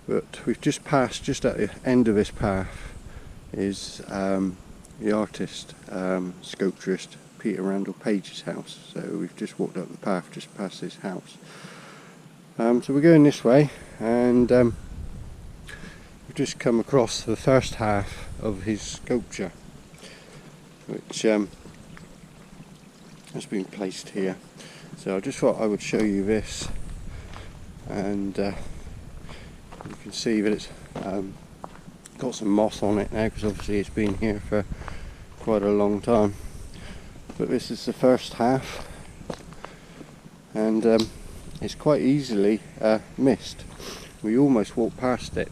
But we've just passed, just at the end of this path is the artist, sculpturist Peter Randall Page's house. So we've just walked up the path just past his house. So we're going this way, and we've just come across the first half of his sculpture, which has been placed here. So I just thought I would show you this, and you can see that it's got some moss on it now, because obviously it's been here for quite a long time. But this is the first half, and it's quite easily missed. We almost walked past it.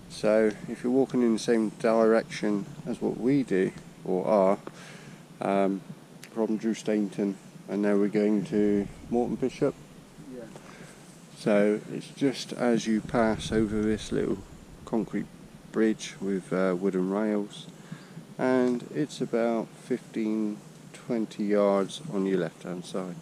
So if you're walking in the same direction as what we do or are, from Drew Stainton, and now we're going to Morton Bishop. Yeah. So it's just as you pass over this little concrete bridge with wooden rails, and it's about 15-20 yards on your left hand side.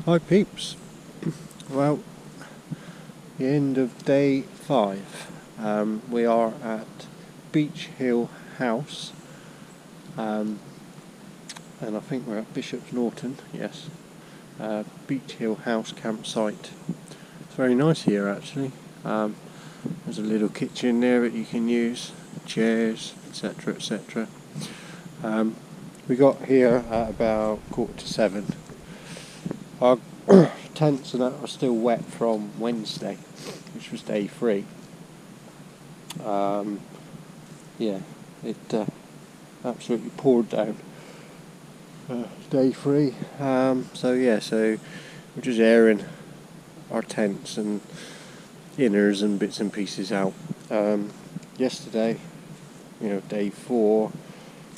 Hi peeps, well, the end of day 5. We are at Beach Hill House, and I think we're at Bishop's Norton, yes, Beach Hill House campsite. It's very nice here actually. There's a little kitchen there that you can use, chairs, etc, etc. We got here at about 6:45. Our tents and that are still wet from Wednesday, which was day 3. Yeah, it absolutely poured down day 3. So we're just airing our tents and inners and bits and pieces out. Yesterday, day 4,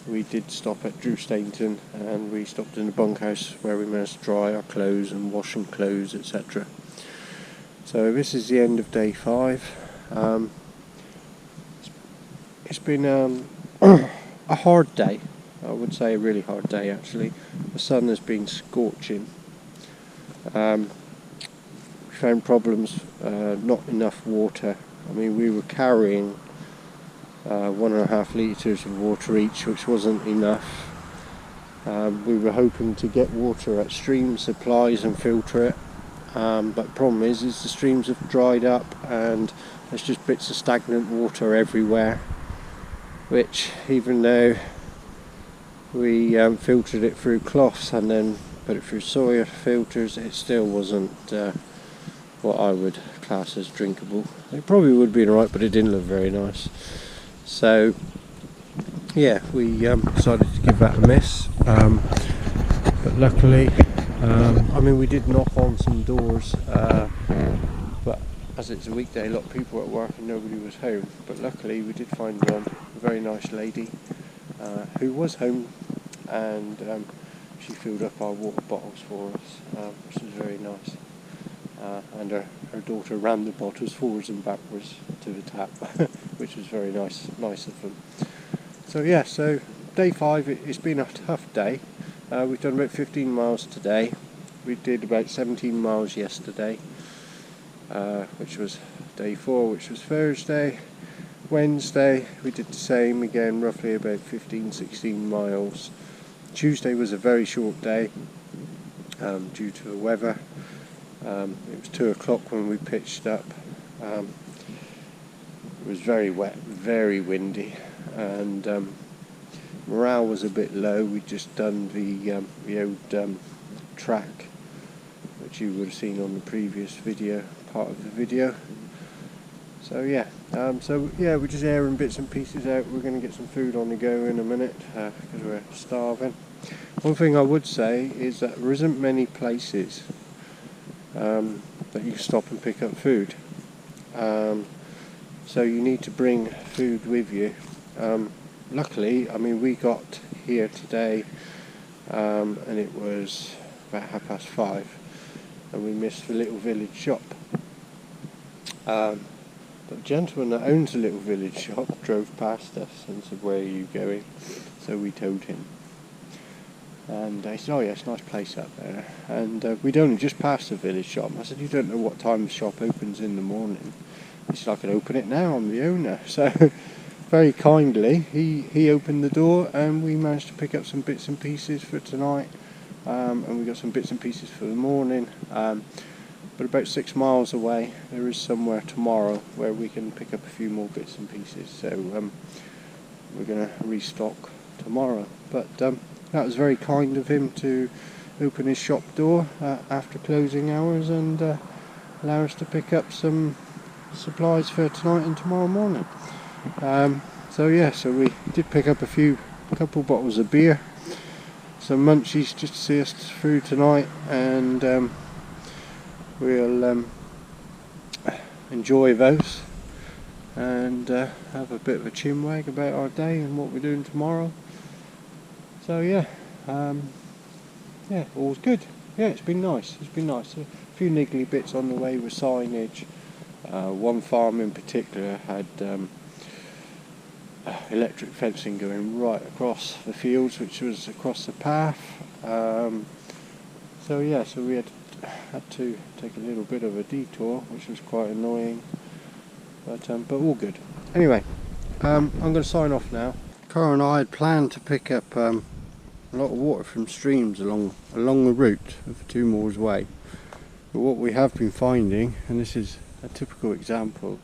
we did stop at Drew Stainton, and we stopped in the bunkhouse where we managed to dry our clothes and wash some clothes, etc. So this is the end of day 5. It's been a hard day. I would say a really hard day actually. The sun has been scorching. We found problems, not enough water. I mean, we were carrying 1.5 litres of water each, which wasn't enough. We were hoping to get water at stream supplies and filter it, but the problem is the streams have dried up and there's just bits of stagnant water everywhere, which, even though we filtered it through cloths and then put it through soil filters, it still wasn't what I would class as drinkable. It probably would have been alright, but it didn't look very nice. So yeah, we decided to give that a miss, but luckily, I mean, we did knock on some doors, but as it's a weekday, a lot of people were at work and nobody was home. But luckily we did find one, a very nice lady who was home, and she filled up our water bottles for us, which was very nice. And her daughter ran the bottles forwards and backwards to the tap, which was very nice of them. So yeah, so day 5, it's been a tough day. We've done about 15 miles today. We did about 17 miles yesterday, which was day 4, which was Thursday. Wednesday we did the same again, roughly about 15-16 miles. Tuesday was a very short day due to the weather. It was 2 o'clock when we pitched up. It was very wet, very windy, and morale was a bit low. We'd just done the old track, which you would have seen on the previous video, part of the video. So yeah, we're just airing bits and pieces out. We're going to get some food on the go in a minute because we're starving. One thing I would say is that there isn't many places that you stop and pick up food. So you need to bring food with you. Luckily, I mean, we got here today and it was about 5:30, and we missed the little village shop. But the gentleman that owns the little village shop drove past us and said, "Where are you going?" So we told him. And he said, "Oh yeah, it's a nice place up there." And we'd only just passed the village shop. I said, "You don't know what time the shop opens in the morning?" He said, "I can open it now, I'm the owner." So very kindly, he opened the door, and we managed to pick up some bits and pieces for tonight. And we got some bits and pieces for the morning. But about 6 miles away, there is somewhere tomorrow where we can pick up a few more bits and pieces. So we're going to restock tomorrow. But that was very kind of him to open his shop door after closing hours and allow us to pick up some supplies for tonight and tomorrow morning. So we did pick up a couple bottles of beer, some munchies just to see us through tonight, and we'll enjoy those and have a bit of a chinwag about our day and what we're doing tomorrow. So all's good. Yeah, it's been nice. A few niggly bits on the way with signage. One farm in particular had electric fencing going right across the fields, which was across the path. So we had to take a little bit of a detour, which was quite annoying, but all good. Anyway, I'm going to sign off now. Cara and I had planned to pick up a lot of water from streams along the route of 2 Moors Way, but what we have been finding, and this is a typical example,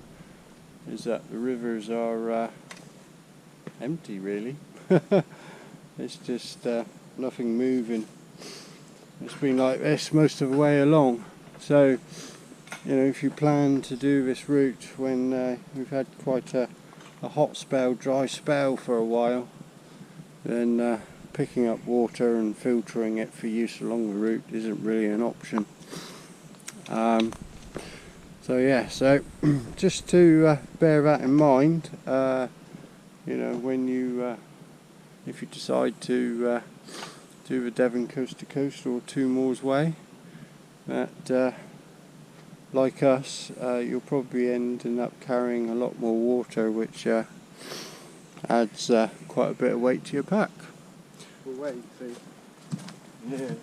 is that the rivers are empty really. It's just nothing moving. It's been like this most of the way along. So, if you plan to do this route when we've had quite a hot spell, dry spell for a while, then picking up water and filtering it for use along the route isn't really an option. So just to bear that in mind, when if you decide to do the Devon coast to coast or 2 Moors Way, that like us, you'll probably ending up carrying a lot more water, which adds quite a bit of weight to your pack. We'll wait and see. Yeah.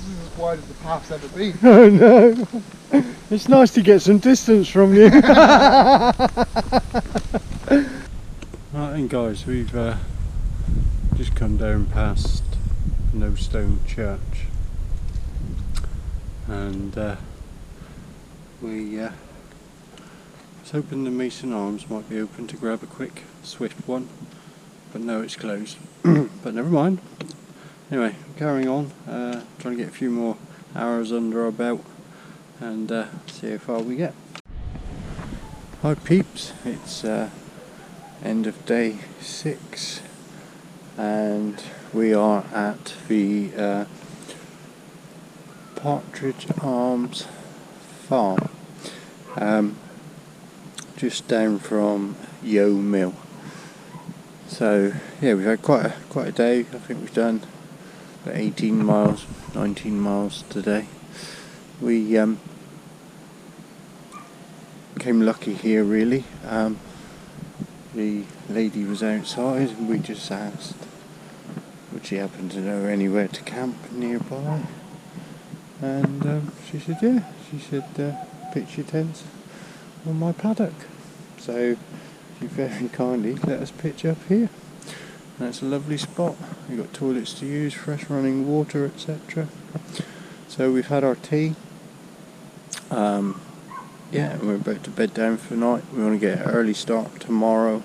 As wide as the path's ever been. Oh no! It's nice to get some distance from you. Right then guys, we've just come down past No Stone Church, and we was hoping the Mason Arms might be open to grab a quick swift one, but no, it's closed. But never mind. Anyway, carrying on, trying to get a few more hours under our belt and see how far we get. Hi peeps, it's end of day 6 and we are at the Partridge Arms farm, just down from Yo Mill. So yeah, we've had quite a day. I think we've done about 18 miles, 19 miles today. We came lucky here really. the lady was outside and we just asked would she happen to know anywhere to camp nearby, and she said yeah, she said pitch your tents on my paddock. So she very kindly let us pitch up here. And it's a lovely spot. We've got toilets to use, fresh running water, etc. So we've had our tea. Yeah, we're about to bed down for the night. We want to get an early start tomorrow.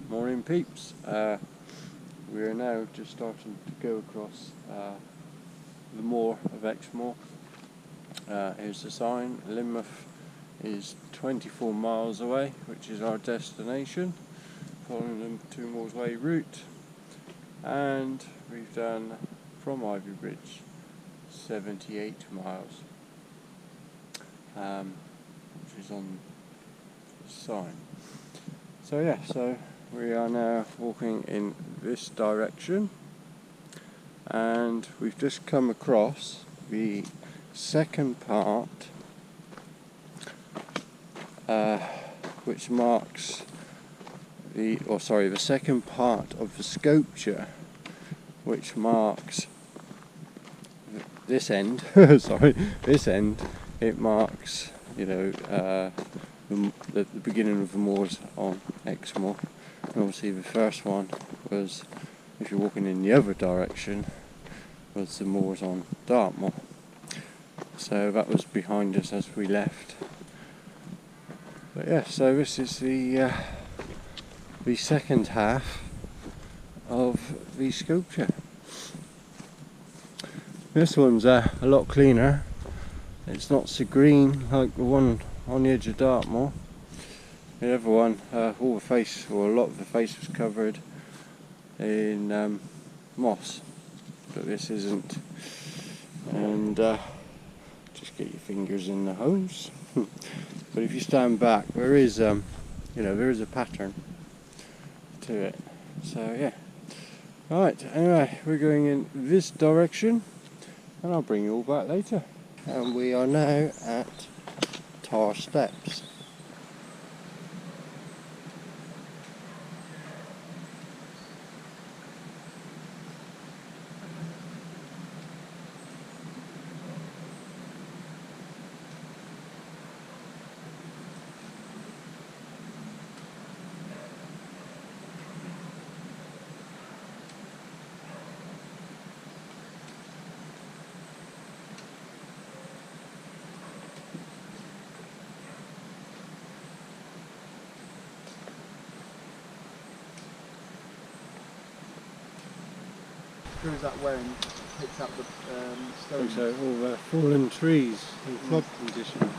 Morning peeps. We are now just starting to go across the moor of Exmoor. Here's the sign. Lynmouth is 24 miles away, which is our destination, following the 2 Moors Way route. And we've done from Ivy Bridge 78 miles, which is on the sign. So yeah, so we are now walking in this direction, and we've just come across the second part, which marks the second part of the sculpture, which marks this end. This end. It marks, the beginning of the moors on Exmoor. And obviously the first one was, if you're walking in the other direction, was the moors on Dartmoor. So that was behind us as we left. But yeah, so this is the second half of the sculpture. This one's a lot cleaner. It's not so green like the one on the edge of Dartmoor. The other one, all the face, or a lot of the face, was covered in moss, but this isn't. And just get your fingers in the hose. But if you stand back, there is, there is a pattern to it. So yeah. Right. Anyway, we're going in this direction, and I'll bring you all back later. And we are now at Tar Steps. Goes that way and picks up the stones. So all the fallen trees in flood conditions.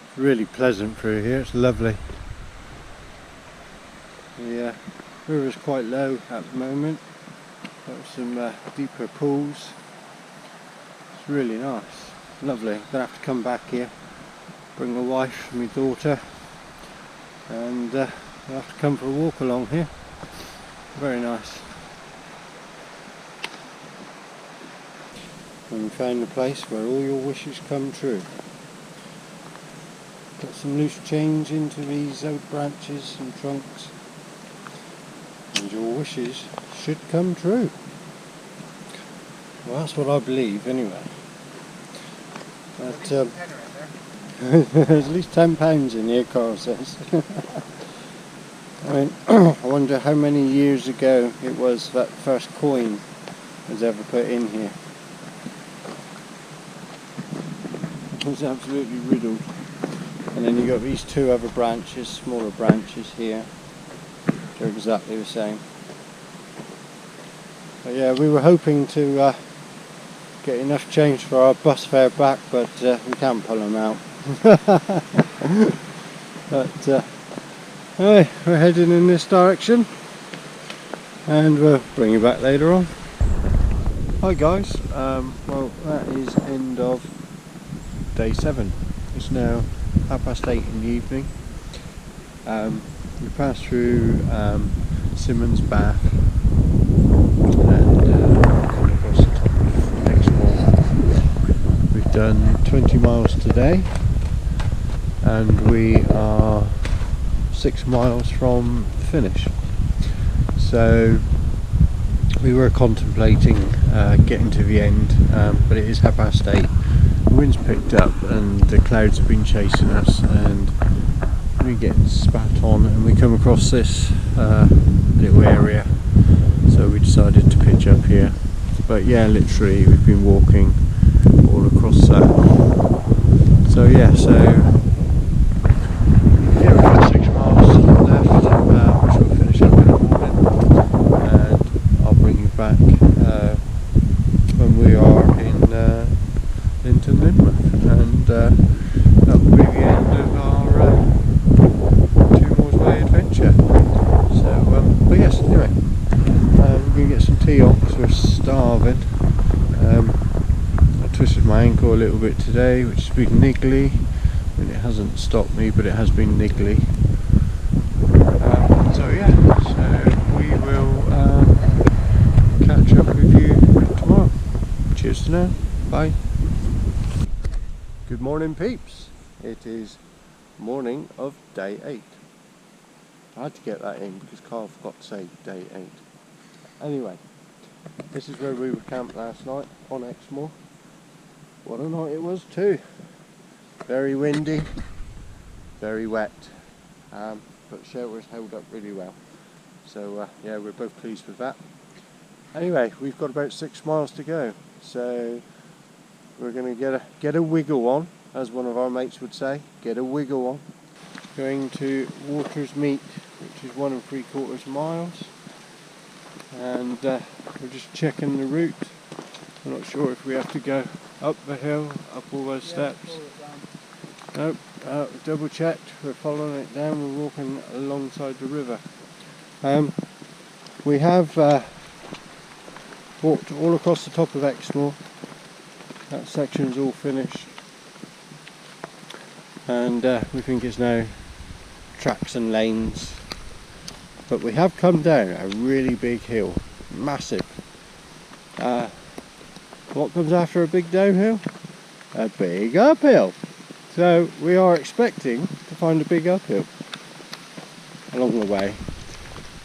It's really pleasant through here, it's lovely. The river's quite low at the moment. Got some deeper pools. It's really nice, lovely. I'm gonna have to come back here, bring my wife and my daughter, and we'll have to come for a walk along here. Very nice. And we found a place where all your wishes come true. Put some loose change into these oak branches and trunks, and your wishes should come true. Well, that's what I believe anyway. But there's at least £10 in here, Carl says. I mean, I wonder how many years ago it was that first coin was ever put in here. It's absolutely riddled. And then you've got these 2 other branches, smaller branches here. They're exactly the same. But yeah, we were hoping to get enough change for our bus fare back, but we can't pull them out. But anyway, we're heading in this direction. and we'll bring you back later on. Hi guys, well that is end of day 7. It's now 8:30 in the evening. We passed through Simmons Bath and come across the top of Exmoor. We've done 20 miles today and we are 6 miles from the finish. So we were contemplating getting to the end, but it is 8:30. The wind's picked up and the clouds have been chasing us, and we get spat on and we come across this little area, so we decided to pitch up here. But yeah, literally we've been walking all across that. So yeah, we've got 6 miles left, which we'll finish up in the morning, and I'll bring you back when we are in Linton Lynmouth, and that will be the end of our 2 Moors Way adventure. So, but yes, anyway, we're going to get some tea on because we're starving. I twisted my ankle a little bit today, which has been niggly. I mean, it hasn't stopped me, but it has been niggly. So yeah, so we will catch up with you tomorrow. Cheers to now. Bye. Good morning, peeps. It is morning of day 8. I had to get that in because Carl forgot to say day 8. Anyway, this is where we were camped last night on Exmoor. What a night it was too. Very windy, very wet, but the shelter's held up really well. So yeah, we're both pleased with that. Anyway, we've got about 6 miles to go, so we're going to get a wiggle on, as one of our mates would say. Get a wiggle on. Going to Waters Meet, which is 1 3/4 miles, and we're just checking the route. I'm not sure if we have to go up the hill, up all those steps. Nope, double checked, we're following it down, we're walking alongside the river. We have walked all across the top of Exmoor. That section's all finished, and we think it's now tracks and lanes. But we have come down a really big hill, massive. What comes after a big downhill? A big uphill. So we are expecting to find a big uphill along the way,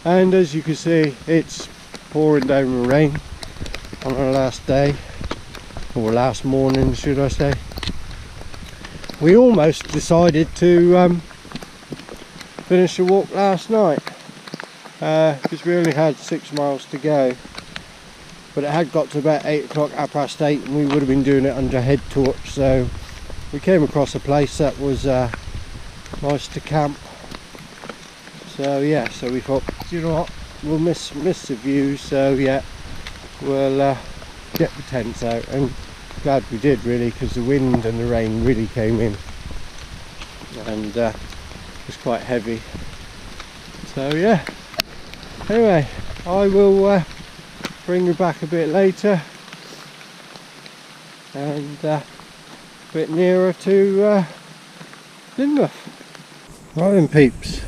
and as you can see, it's pouring down with rain on our last day, or last morning should I say. We almost decided to finish the walk last night because we only had 6 miles to go, but it had got to about 8 o'clock, 8:30, and we would have been doing it under head torch. So we came across a place that was nice to camp. So yeah, so we thought, you know what, we'll miss the view, so yeah, we'll get the tents out, and glad we did really, because the wind and the rain really came in, and it was quite heavy. So yeah, anyway, I will bring you back a bit later, and a bit nearer to Lynmouth. Right then, peeps,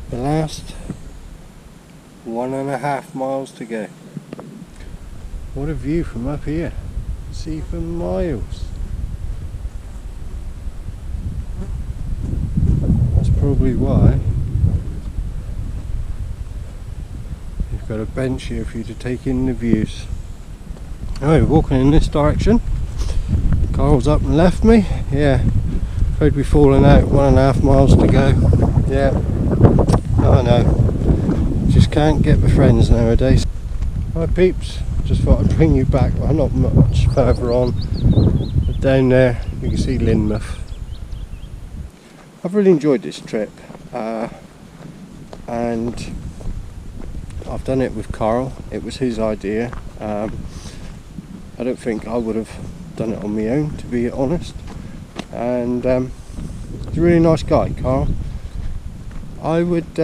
the last 1.5 miles to go. What a view from up here, see for miles. That's probably why you've got a bench here for you to take in the views. Alright, walking in this direction. Carl's up and left me. Yeah, afraid we've fallen out. 1.5 miles to go. Yeah, I know, just can't get the friends nowadays. Right peeps, just thought I'd bring you back. Well, not much further on, but down there you can see Lynmouth. I've really enjoyed this trip, and I've done it with Carl. It was his idea. I don't think I would have done it on my own, to be honest, and he's a really nice guy, Carl. I would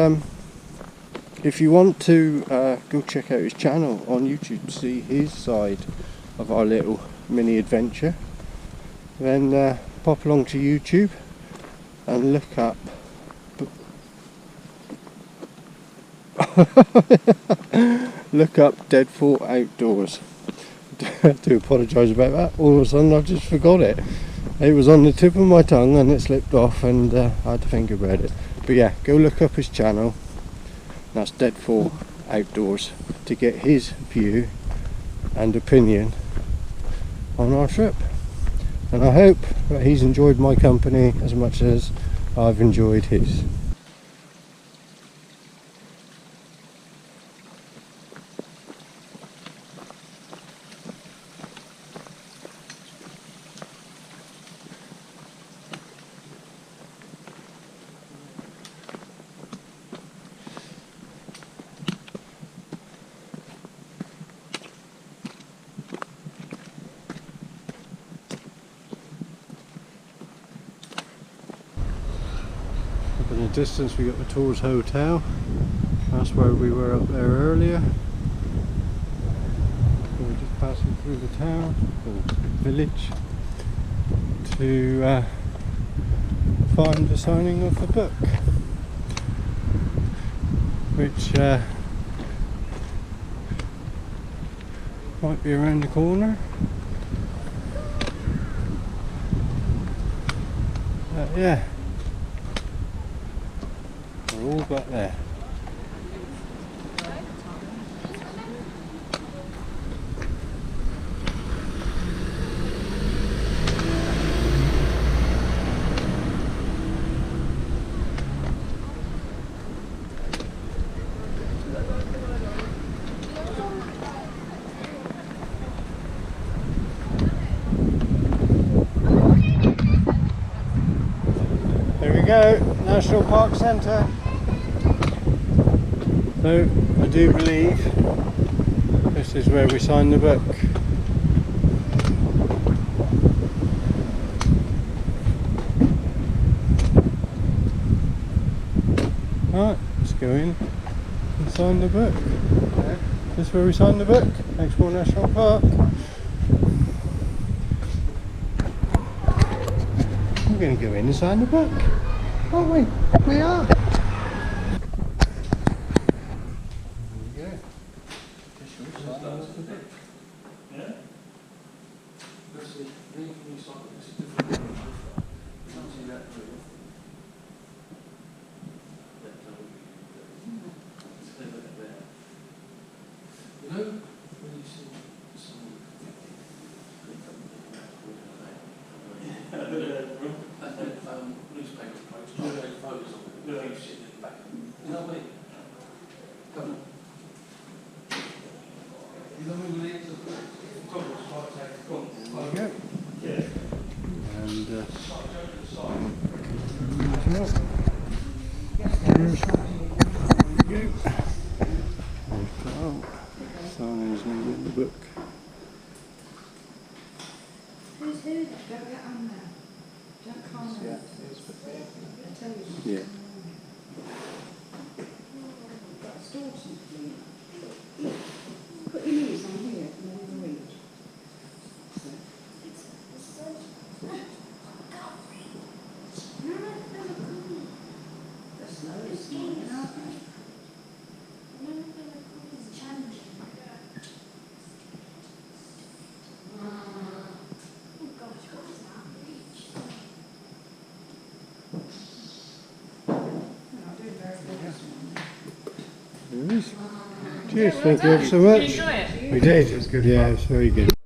if you want to go check out his channel on YouTube to see his side of our little mini adventure, then pop along to YouTube and look up Dead Fort Outdoors. I do apologise about that. All of a sudden I've just forgot it. It was on the tip of my tongue and it slipped off, and I had to think about it. But yeah, go look up his channel. That's Dead Fort Outdoors to get his view and opinion on our trip. And I hope that he's enjoyed my company as much as I've enjoyed his. In the distance we got the Tours Hotel. That's where we were up there earlier. So we're just passing through the town or village to find the signing of the book, which might be around the corner. Yeah. We're all back there. There we go, National Park Centre. So, I do believe this is where we signed the book. Right, let's go in and sign the book. This is where we signed the book, Exmoor National Park. We're going to go in and sign the book, aren't we? We are. Signing his name in the book. Who's who? Don't get on there. Don't comment. Yeah. I tell you. Yeah. Got a store something. Put your knees on here and then you read. That's low, it's not, aren't they? There is. Cheers, thank you ever so much. Did you enjoy it? We did. It was good. Yeah, it was very good.